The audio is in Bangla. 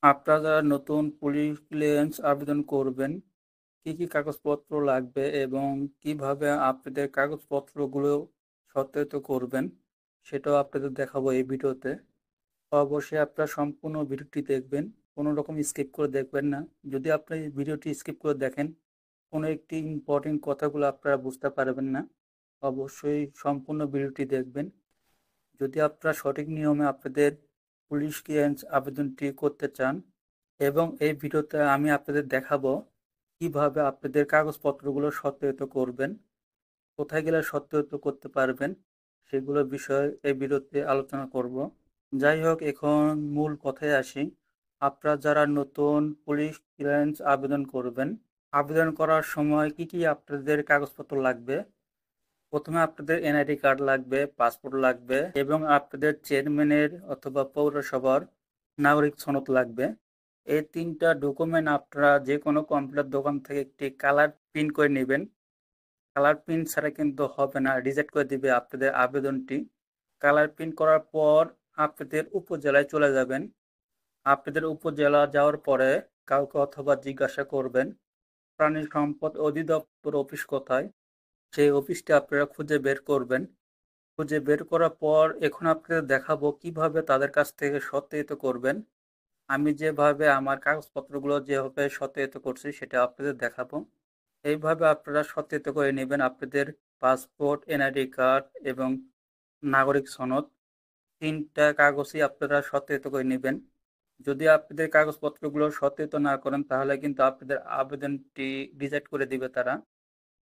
আপনারা যারা নতুন পুলিশ ক্লিয়ারেন্স আবেদন করবেন, কি কি কাগজপত্র লাগবে এবং কিভাবে আপনাদের কাগজপত্রগুলো সত্যায়িত করবেন, সেটাও আপনাদের দেখাবো এই ভিডিওতে। অবশ্যই আপনারা সম্পূর্ণ ভিডিওটি দেখবেন, কোনো রকম স্কিপ করে দেখবেন না। যদি আপনি এই ভিডিওটি স্কিপ করে দেখেন, কোনো একটি ইম্পর্টেন্ট কথাগুলো আপনারা বুঝতে পারবেন না। অবশ্যই সম্পূর্ণ ভিডিওটি দেখবেন। যদি আপনারা সঠিক নিয়মে আপনাদের পুলিশ ক্লিয়ারেন্স আবেদনটি করতে চান, এবং এই ভিডিওতে আমি আপনাদের দেখাবো কিভাবে আপনাদের কাগজপত্রগুলো সত্যায়িত করবেন, কোথায় গেলে সত্যায়িত করতে পারবেন, সেগুলোর বিষয়ে এই ভিডিওতে আলোচনা করব। যাই হোক, এখন মূল কথায় আসি। আপনারা যারা নতুন পুলিশ ক্লিয়ারেন্স আবেদন করবেন, আবেদন করার সময় কি কি আপনাদের কাগজপত্র লাগবে? প্রথমে আপনাদের এনআইডি কার্ড লাগবে, পাসপোর্ট লাগবে এবং আপনাদের চেয়ারম্যানের অথবা পৌরসভার নাগরিক সনদ লাগবে। এই তিনটা ডকুমেন্ট আপনারা যে কোনো কম্পিউটার দোকান থেকে একটি কালার প্রিন্ট করে নেবেন। কালার প্রিন্ট ছাড়া কিন্তু হবে না, রিজেক্ট করে দিবে আপনাদের আবেদনটি। কালার প্রিন্ট করার পর আপনাদের উপজেলায় চলে যাবেন। আপনাদের উপজেলা যাওয়ার পরে কাউকে অথবা জিজ্ঞাসা করবেন প্রাণী সম্পদ অধিদপ্তর অফিস কোথায়, সেই অফিসটি আপনারা খুঁজে বের করবেন। খুঁজে বের করার পর এখন আপনাদের দেখাবো কিভাবে তাদের কাছ থেকে সত্যায়িত করবেন। আমি যেভাবে আমার কাগজপত্রগুলো যেভাবে সত্যায়িত করছি সেটা আপনাদের দেখাবো। এইভাবে আপনারা সত্যায়িত করে নেবেন আপনাদের পাসপোর্ট, এনআইডি কার্ড এবং নাগরিক সনদ। তিনটা কাগজই আপনারা সত্যায়িত করে নেবেন। যদি আপনাদের কাগজপত্রগুলো সত্যায়িত না করেন তাহলে কিন্তু আপনাদের আবেদনটি রিজেক্ট করে দিবে তারা।